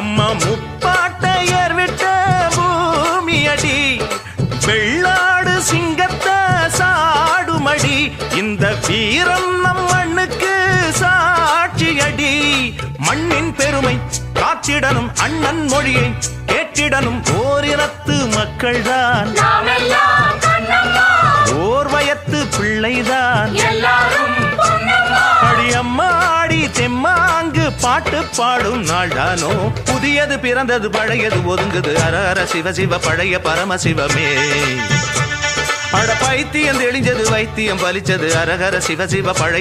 நம்ம முப்பாட்டையர் விட்ட பூமி அடி, வெள்ளாடு சிங்கத்தை சாடுமடி, இந்த வீரம் நம் மண்ணுக்கு சாட்சி அடி. மண்ணின் பெருமை காற்றிடனும் அண்ணன் மொழியை கேட்டிடனும் ஓரினத்து மக்கள்தான், ஓர் வயத்து பிள்ளைதான். அடியம்மாடி தெம்மாங்கு பாட்டு பாடும் நாள்தானோ, புதியது பிறந்தது பழையது ஒதுங்குது, அரர சிவ சிவ பழைய பரமசிவமே. அட பைத்தியம் தெளிஞ்சது வைத்தியம் பலிச்சது, அரகர சிவ சிவ பழைய